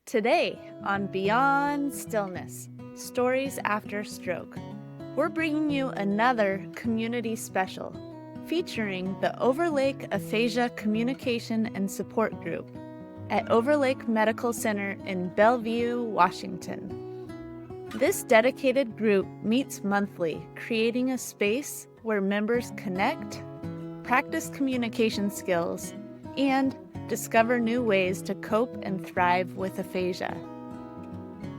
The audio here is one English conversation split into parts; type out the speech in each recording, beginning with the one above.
Today on Beyond Stillness, Stories After Stroke, we're bringing you another community special featuring the Overlake Aphasia Communication and Support Group at Overlake Medical Center in Bellevue, Washington. This dedicated group meets monthly, creating a space where members connect, practice communication skills, and discover new ways to cope and thrive with aphasia.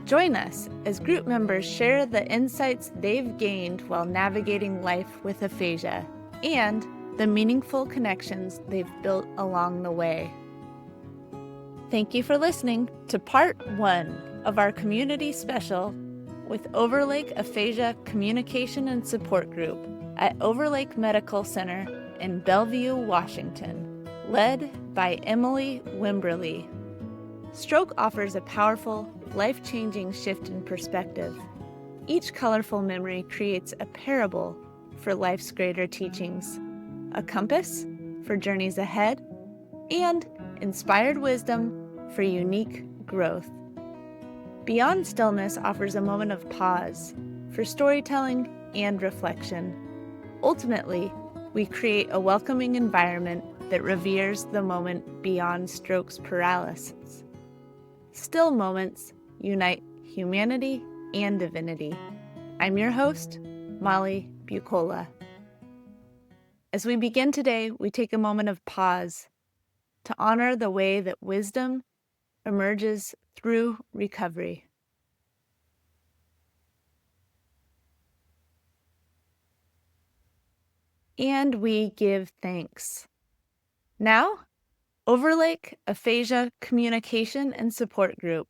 Join us as group members share the insights they've gained while navigating life with aphasia and the meaningful connections they've built along the way. Thank you for listening to part 1 of our community special with Overlake Aphasia Communication and Support Group at Overlake Medical Center in Bellevue, Washington, led by Emily Wimberly. Stroke offers a powerful, life-changing shift in perspective. Each colorful memory creates a parable for life's greater teachings, a compass for journeys ahead, and inspired wisdom for unique growth. Beyond Stillness offers a moment of pause for storytelling and reflection. Ultimately, we create a welcoming environment that reveres the moment beyond stroke's paralysis. Still moments unite humanity and divinity. I'm your host, Molly Bucola. As we begin today, we take a moment of pause to honor the way that wisdom emerges through recovery. And we give thanks. Now, Overlake Aphasia Communication and Support Group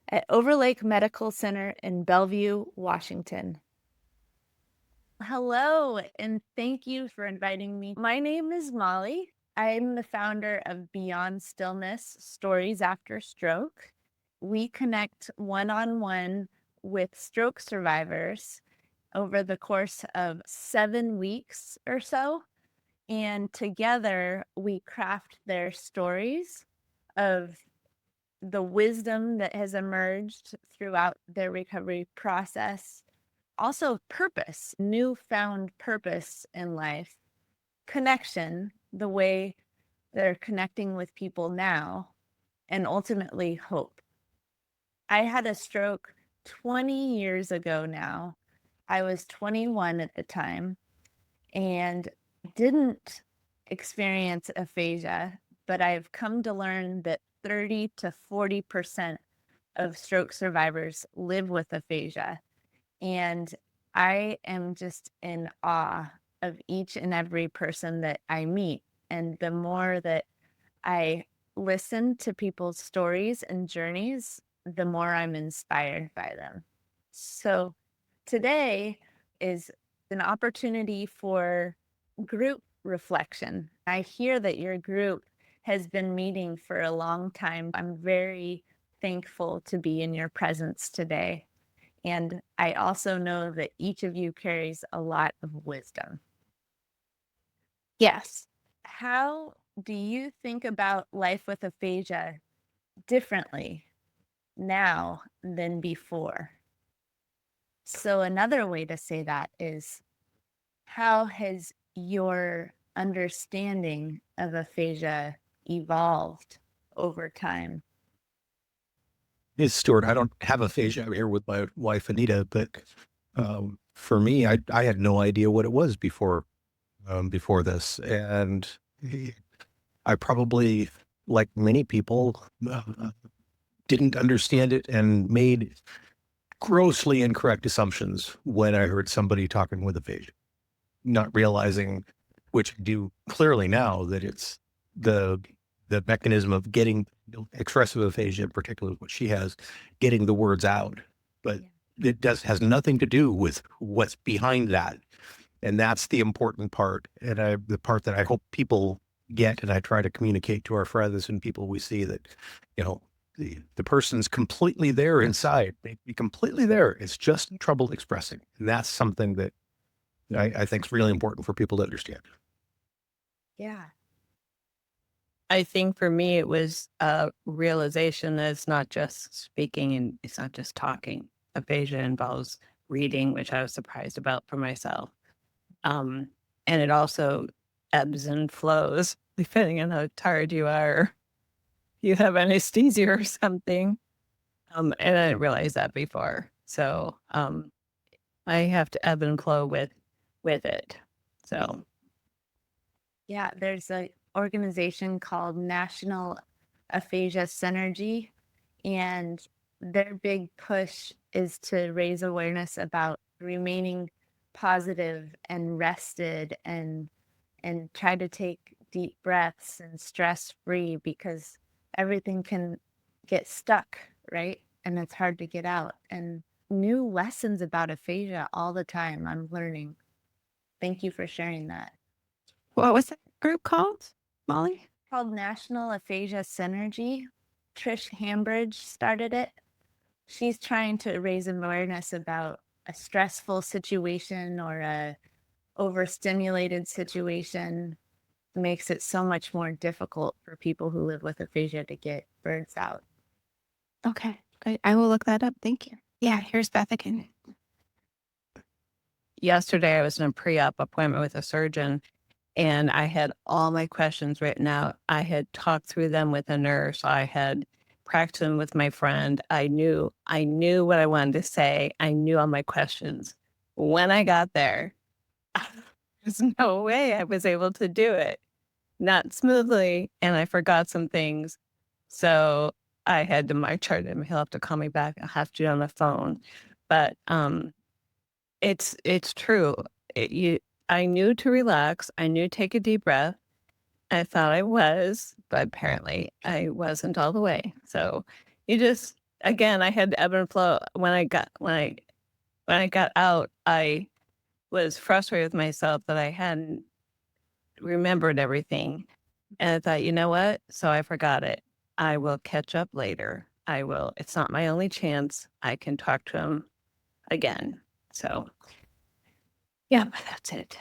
at Overlake Medical Center in Bellevue, Washington. Hello, and thank you for inviting me. My name is Molly. I'm the founder of Beyond Stillness, Stories After Stroke. We connect one-on-one with stroke survivors over the course of 7 weeks or so. And together we craft their stories of the wisdom that has emerged throughout their recovery process. Also purpose, newfound purpose in life, connection, the way they're connecting with people now, and ultimately hope. I had a stroke 20 years ago now. I was 21 at the time and didn't experience aphasia, but I've come to learn that 30 to 40% of stroke survivors live with aphasia. And I am just in awe of each and every person that I meet. And the more that I listen to people's stories and journeys, the more I'm inspired by them. So today is an opportunity for group reflection. I hear that your group has been meeting for a long time. I'm very thankful to be in your presence today. And I also know that each of you carries a lot of wisdom. Yes. How do you think about life with aphasia differently now than before? So another way to say that is, how has your understanding of aphasia evolved over time? It's Stuart. I don't have aphasia. I'm here with my wife, Anita, but for me, I had no idea what it was before this. And I probably, like many people, didn't understand it and made grossly incorrect assumptions when I heard somebody talking with aphasia, not realizing, which I do clearly now, that it's the mechanism of getting expressive aphasia, particularly what she has, getting the words out. But it has nothing to do with what's behind that. And that's the important part. And the part that I hope people get, and I try to communicate to our friends and people we see, that, the person's completely there inside. They be completely there. It's just trouble expressing. And that's something that I think is really important for people to understand. Yeah. I think for me, it was a realization that it's not just speaking and it's not just talking. Aphasia involves reading, which I was surprised about for myself. Um, and it also ebbs and flows depending on how tired you are. You have anesthesia or something. And I didn't realize that before. So I have to ebb and flow with it. So Yeah, there's an organization called National Aphasia Synergy, and their big push is to raise awareness about remaining positive and rested and try to take deep breaths and stress free because everything can get stuck, right? And it's hard to get out. And new lessons about aphasia all the time I'm learning. Thank you for sharing that. What was that group called, Molly? Called National Aphasia Synergy. Trish Hambridge started it. She's trying to raise awareness about a stressful situation or a overstimulated situation. Makes it so much more difficult for people who live with aphasia to get birds out. Okay, great. I will look that up. Thank you. Yeah, here's Beth again. yesterday I was in a pre-op appointment with a surgeon and I had all my questions written out. I had talked through them with a nurse. I had practiced them with my friend. I knew what I wanted to say. I knew all my questions. When I got there, there's no way I was able to do it. Not smoothly, and I forgot some things. So I had to march chart him. He'll have to call me back. I'll have to do it on the phone. But it's true. I knew to relax. I knew to take a deep breath. I thought I was, but apparently I wasn't all the way. So you just, again, I had ebb and flow. When I got out, I was frustrated with myself that I hadn't remembered everything. And I thought, you know what? So I forgot it. I will catch up later. I will. It's not my only chance. I can talk to him again. So yeah, that's it.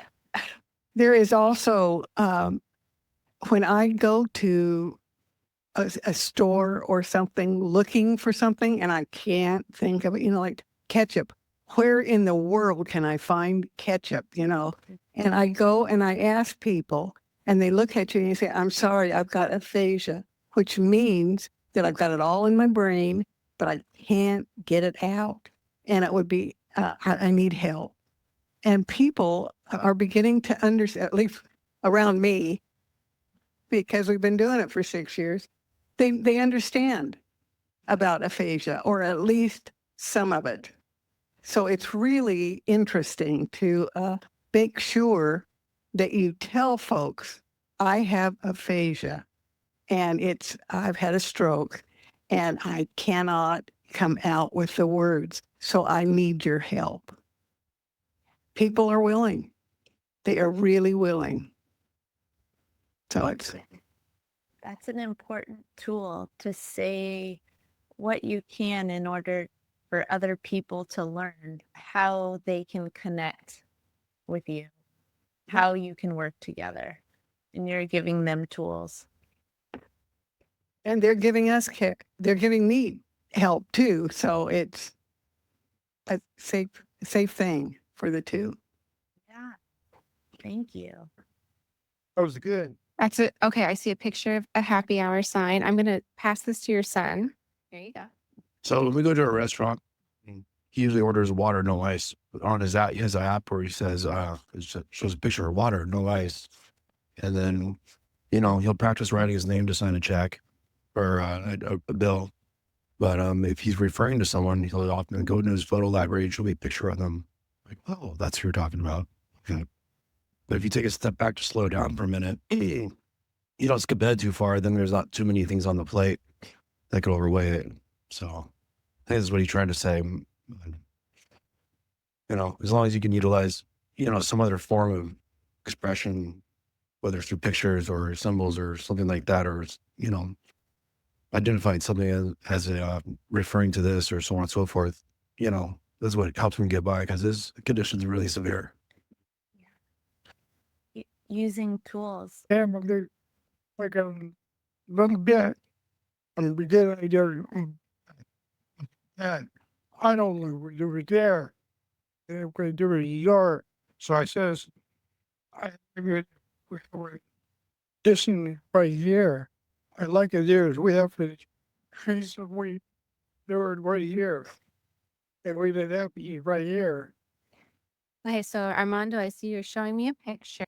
There is also, when I go to a store or something looking for something and I can't think of it, like ketchup. Where in the world can I find ketchup, And I go and I ask people and they look at you and you say, I'm sorry, I've got aphasia, which means that I've got it all in my brain, but I can't get it out. And it would be, I need help. And people are beginning to understand, at least around me, because we've been doing it for 6 years, they understand about aphasia, or at least some of it. So it's really interesting to make sure that you tell folks, I have aphasia, and I've had a stroke, and I cannot come out with the words, so I need your help. People are willing. They are really willing. So That's an important tool to say what you can in order for other people to learn how they can connect with you, how you can work together. And you're giving them tools. and they're giving us care. They're giving me help too. So it's a safe thing for the two. Yeah. Thank you. That was good. That's it. Okay, I see a picture of a happy hour sign. I'm going to pass this to your son. There you go. So when we go to a restaurant, he usually orders water, no ice. But on his app, he has an app where he says, it shows a picture of water, no ice. And then, he'll practice writing his name to sign a check or a bill. But if he's referring to someone, he'll often go into his photo library and show me a picture of them. Like, oh, that's who you're talking about. Okay. But if you take a step back to slow down for a minute, you don't skip ahead too far, then there's not too many things on the plate that could overweigh it. So I think that's what he's trying to say. As long as you can utilize, some other form of expression, whether it's through pictures or symbols or something like that, or, identifying something as referring to this or so on and so forth, that's what helps him get by because his condition is really severe. Using tools. Yeah, like little bit, and we did it there. And I don't know what do it there. They're going to do it here. So I says, we're dissing right here. I like it there. We have to trees and we do it right here. And we did have to eat right here. Okay, so Armando, I see you're showing me a picture.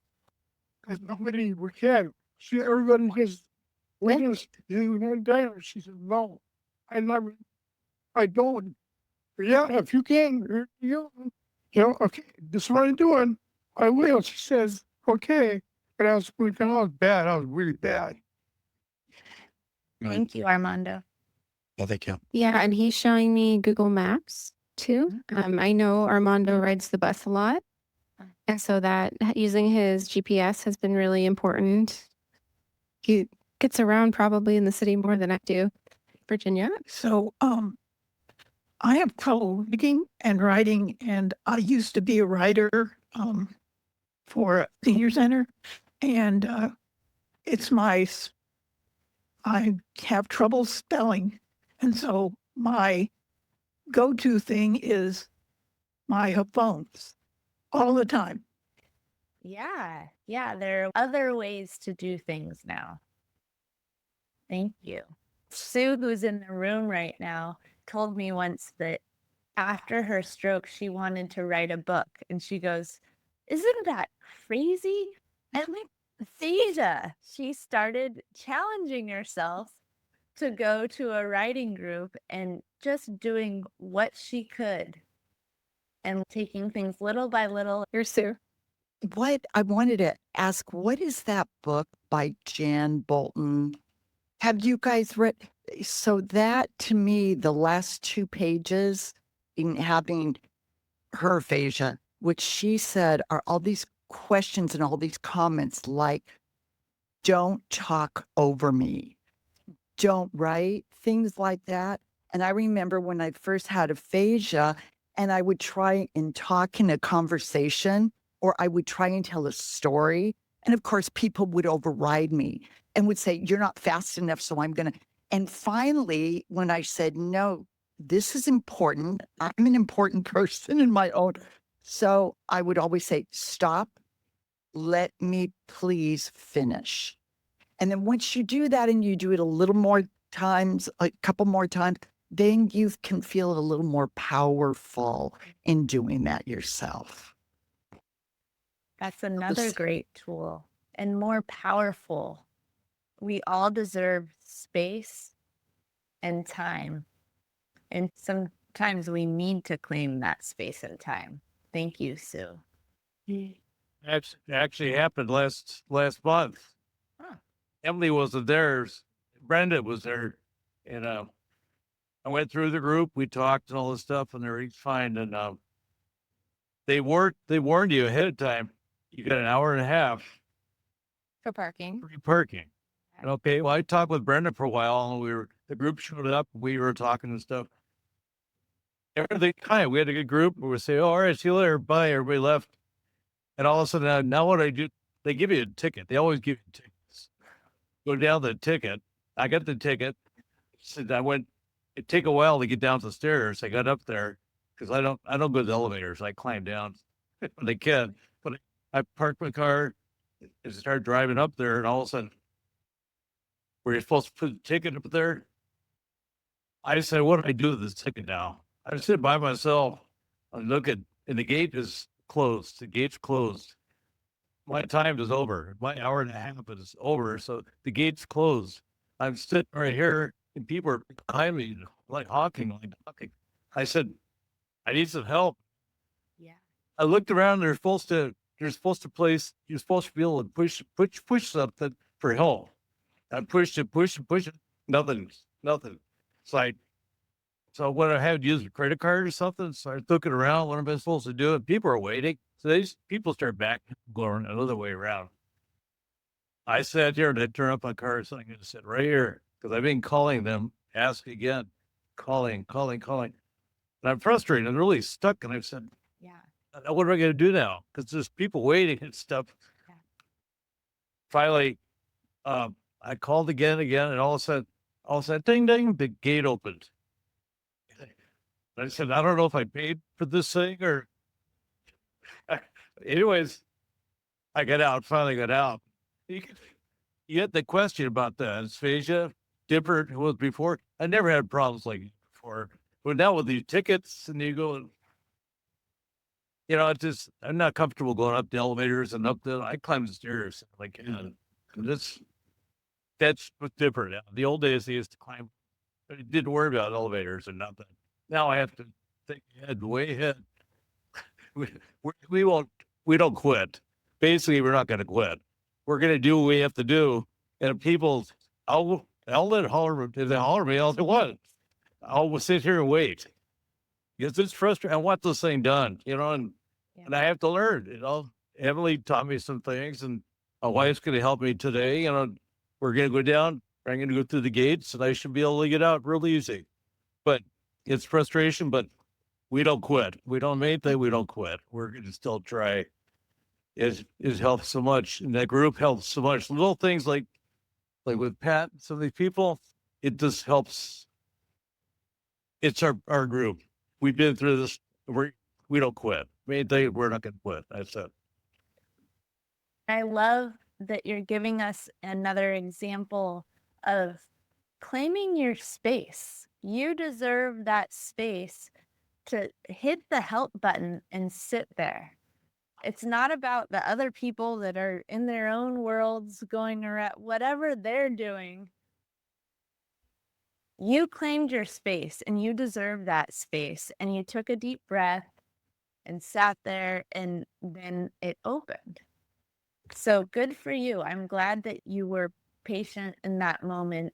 Because nobody, we can't. See, everybody just, we just, you went down. She said, no, I never, I don't. Yeah, if you can, okay, this is what I'm doing. I will. She says, okay. But I was bad. I was really bad. Thank you, Armando. Yeah, thank you. Yeah, and he's showing me Google Maps too. I know Armando rides the bus a lot. And so that using his GPS has been really important. He gets around probably in the city more than I do. Virginia? So, I have trouble reading and writing, and I used to be a writer for a senior center, and I have trouble spelling, and so my go-to thing is my phones all the time. Yeah. Yeah. There are other ways to do things now. Thank you. Sue, who's in the room right now, told me once that after her stroke, she wanted to write a book. And she goes, isn't that crazy? And like, Aphasia, she started challenging herself to go to a writing group and just doing what she could and taking things little by little. You're Sue. What I wanted to ask, what is that book by Jan Bolton? Have you guys read? So that to me, the last 2 pages in having her aphasia, which she said are all these questions and all these comments like, don't talk over me, don't write, things like that. And I remember when I first had aphasia and I would try and talk in a conversation or I would try and tell a story. And of course, people would override me and would say, you're not fast enough, so I'm going to. And finally, when I said, no, this is important, I'm an important person in my own. So I would always say, stop, let me please finish. And then once you do that and you do it a little more times, a couple more times, then you can feel a little more powerful in doing that yourself. That's another great tool and more powerful. We all deserve space and time. And sometimes we need to claim that space and time. Thank you, Sue. That's actually happened last month. Emily wasn't there. Brenda was there. And I went through the group. We talked and all this stuff, and everything's fine. And they warned you ahead of time. You got an hour and a half For parking. for parking. And okay, well, I talked with Brenda for a while, and the group showed up. We were talking and stuff. Everything kind of, we had a good group. We would say, oh, all right, see you later. Bye. Everybody left. And all of a sudden, now what I do, they give you a ticket. They always give you tickets. Go down the ticket. I got the ticket. Said it'd take a while to get down the stairs. I got up there because I don't go to the elevators. I climb down when they can. But I parked my car and started driving up there, and all of a sudden, were you supposed to put the ticket up there? I said, what do I do with this ticket now? I sit by myself. I look and the gate is closed. The gate's closed. My time is over. My hour and a half is over. So the gate's closed. I'm sitting right here and people are behind me, like honking. I said, I need some help. Yeah. I looked around. You're supposed to be able to push something for help. I pushed it. Nothing. So what I had to use a credit card or something. So I took it around. What am I supposed to do? And people are waiting. So these people start back going another way around. I sat here and I turned up my car. So I'm going to sit right here because I've been calling them, ask again, calling. And I'm frustrated. I'm really stuck. And I've said, Yeah. what am I going to do now? Because there's people waiting and stuff. Yeah. Finally, I called again, and all of a sudden, ding, ding, the gate opened. I said, I don't know if I paid for this thing or. Anyways, I finally got out. You get the question about the aphasia, different than it was before. I never had problems like it before. But now with these tickets, and you go, I'm not comfortable going up the elevators and I climb the stairs. Like, that's what's different now. The old days, they used to climb, but I didn't worry about elevators or nothing. Now I have to think ahead, way ahead. We don't quit. Basically, we're not going to quit. We're going to do what we have to do. And people, I'll let holler, if they holler at me, I'll say, what? I'll sit here and wait. Because it's frustrating. I want this thing done, and I have to learn, Emily taught me some things, and my wife's going to help me today. We're going to go down, I'm going to go through the gates, and I should be able to get out real easy. But it's frustration, but we don't quit. We don't make anything, we don't quit. We're going to still try. It helps so much, and that group helps so much. Little things like with Pat, some of these people, it just helps. It's our group. We've been through this. We don't quit. Main thing, we're not going to quit. That's it. I love that you're giving us another example of claiming your space. You deserve that space to hit the help button and sit there. It's not about the other people that are in their own worlds going around, whatever they're doing. You claimed your space and you deserve that space. And you took a deep breath and sat there, and then it opened. So good for you. I'm glad that you were patient in that moment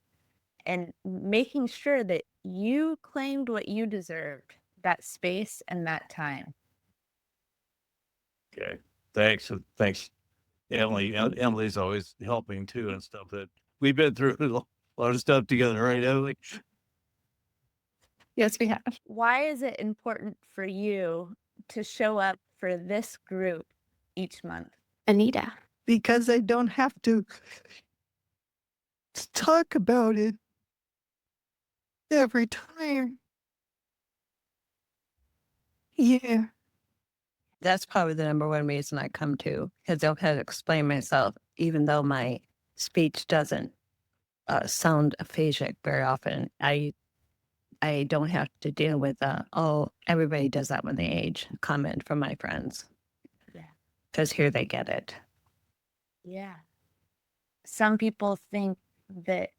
and making sure that you claimed what you deserved, that space and that time. Okay. Thanks. Emily. Emily's always helping too and stuff. That we've been through a lot of stuff together, right, Emily? Yes, we have. Why is it important for you to show up for this group each month? Anita. Because I don't have to talk about it every time. Yeah. That's probably the number one reason I come to, because I've had to explain myself, even though my speech doesn't sound aphasic very often. I don't have to deal with everybody does that when they age comment from my friends. Yeah. Because here they get it. Yeah. Some people think that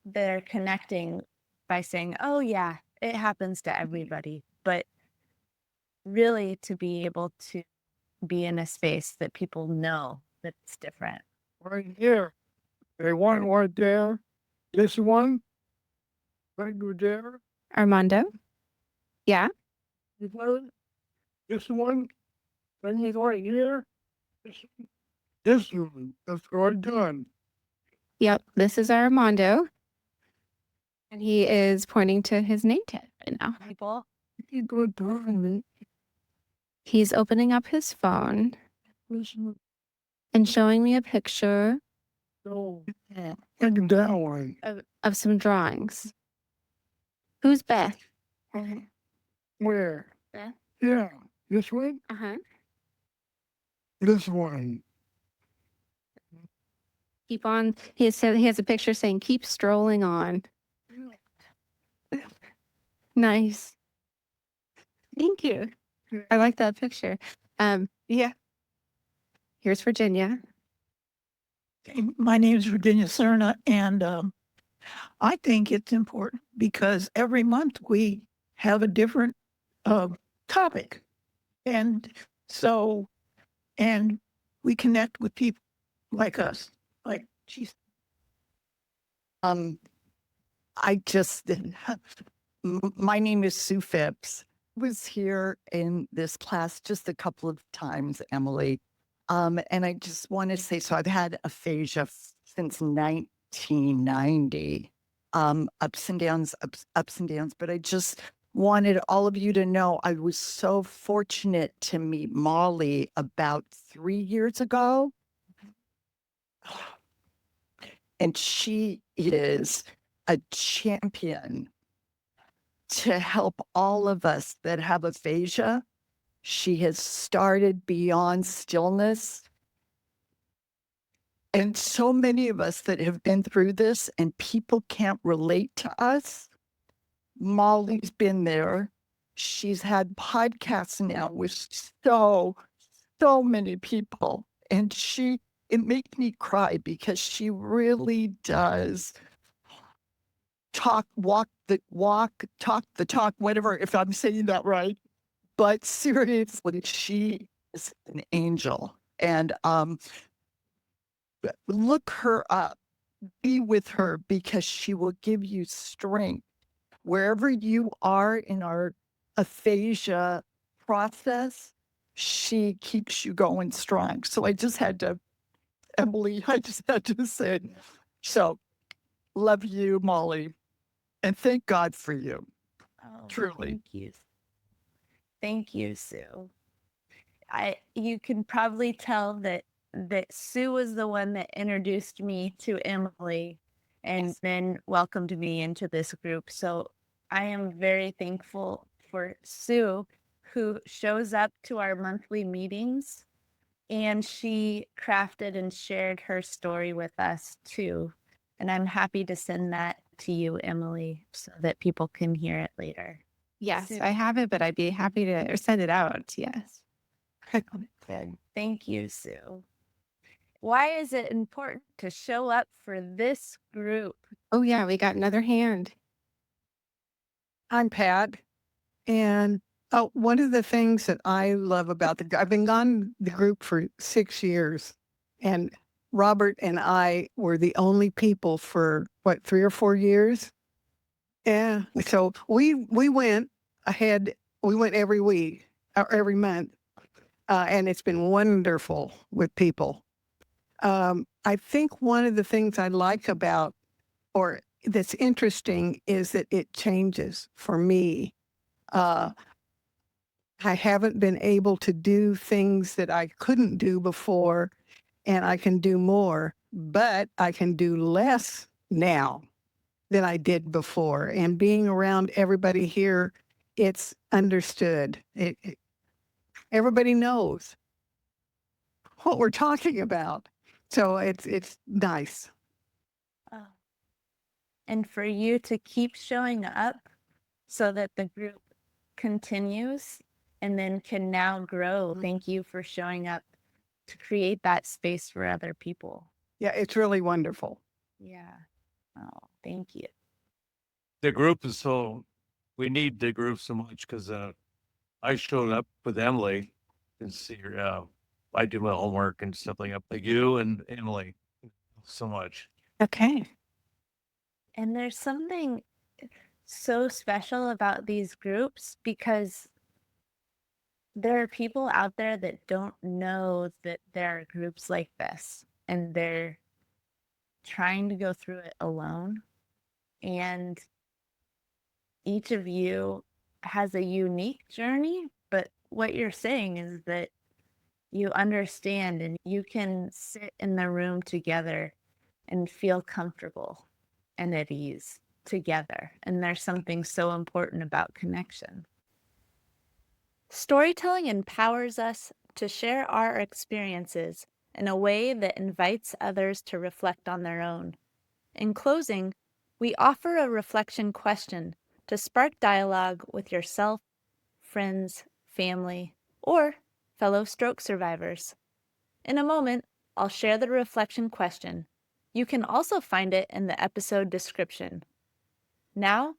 they're connecting by saying, oh, yeah, it happens to everybody. But really, to be able to be in a space that people know that it's different. Right here. They want right there. This one. Right there. Armando. Yeah. You know, this one. Then he's right here. This one. That's already done. Yep. This is Armando. And he is pointing to his name tag right now. People. You go down. He's opening up his phone Listen. and showing me a picture No. Look at that one. of some drawings. Who's Beth? Where? Beth? Yeah. This one? Uh-huh. This one. Keep on. He has a picture saying, keep strolling on. Nice. Thank you. I like that picture. Yeah. Here's Virginia. My name is Virginia Cerna, and I think it's important because every month we have a different topic. And so, and we connect with people like us, like, geez. I just, my name is Sue Phipps. Was here in this class just a couple of times, Emily. And I just want to say, so I've had aphasia since 1990, ups and downs, but I just wanted all of you to know I was so fortunate to meet Molly about 3 years ago. and she is a champion to help all of us that have aphasia. She has started Beyond Stillness. And so many of us that have been through this and people can't relate to us, Molly's been there. She's had podcasts now with so many people. And it makes me cry because she really does walk the talk, whatever, if I'm saying that right. But seriously, she is an angel. And look her up, be with her, because she will give you strength wherever you are in our aphasia process. She keeps you going strong. So Emily, I just had to say, so love you, Molly, and thank God for you. Oh, Truly. Thank you, Sue. You can probably tell that Sue was the one that introduced me to Emily and then welcomed me into this group. So I am very thankful for Sue, who shows up to our monthly meetings, and she crafted and shared her story with us too. And I'm happy to send that to you, Emily, so that people can hear it later. Yes, Sue. I have it, but I'd be happy to send it out. Yes. Good. Thank you, Sue. Why is it important to show up for this group? Oh, yeah, we got another hand. I'm Pat. And one of the things that I love about I've been gone the group for 6 years, and Robert and I were the only people for 3 or 4 years. Yeah. So we went ahead. We went every week or every month. And it's been wonderful with people. I think one of the things I like about, or that's interesting, is that it changes for me. I haven't been able to do things that I couldn't do before, and I can do more, but I can do less now than I did before. And being around everybody here, it's understood. Everybody knows what we're talking about. So it's nice. Oh. And for you to keep showing up so that the group continues and then can now grow. Thank you for showing up to create that space for other people. Yeah, it's really wonderful. Yeah. Oh, thank you. The group is we need the group so much because I showed up with Emily and see her. I do my homework and stuff like you and Emily so much. Okay. And there's something so special about these groups because there are people out there that don't know that there are groups like this, and they're trying to go through it alone. And each of you has a unique journey, but what you're saying is that you understand and you can sit in the room together and feel comfortable and at ease together. And there's something so important about connection. Storytelling empowers us to share our experiences in a way that invites others to reflect on their own. In closing, we offer a reflection question to spark dialogue with yourself, friends, family, or fellow stroke survivors. In a moment, I'll share the reflection question. You can also find it in the episode description. Now,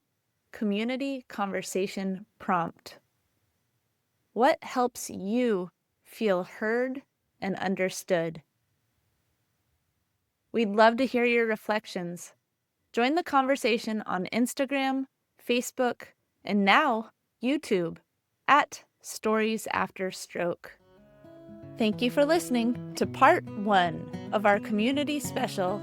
community conversation prompt. What helps you feel heard and understood? We'd love to hear your reflections. Join the conversation on Instagram, Facebook, and now YouTube at Stories After Stroke. Thank you for listening to part 1 of our community special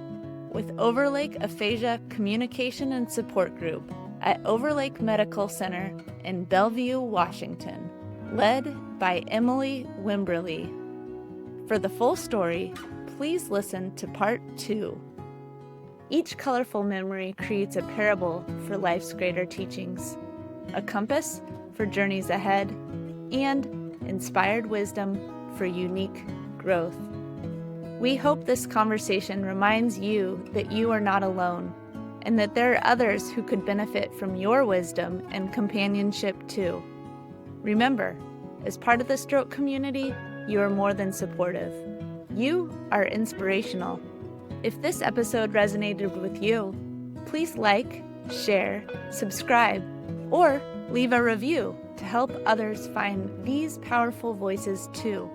with Overlake Aphasia Communication and Support Group at Overlake Medical Center in Bellevue, Washington, led by Emily Wimberly. For the full story, please listen to part 2. Each colorful memory creates a parable for life's greater teachings, a compass for journeys ahead, and inspired wisdom for unique growth. We hope this conversation reminds you that you are not alone, and that there are others who could benefit from your wisdom and companionship too. Remember, as part of the stroke community, you are more than supportive. You are inspirational. If this episode resonated with you, please like, share, subscribe, or leave a review to help others find these powerful voices too.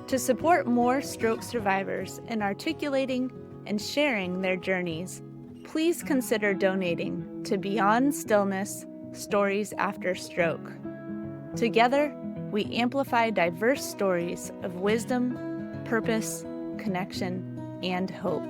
To support more stroke survivors in articulating and sharing their journeys, please consider donating to Beyond Stillness, Stories After Stroke. Together, we amplify diverse stories of wisdom, purpose, connection, and hope.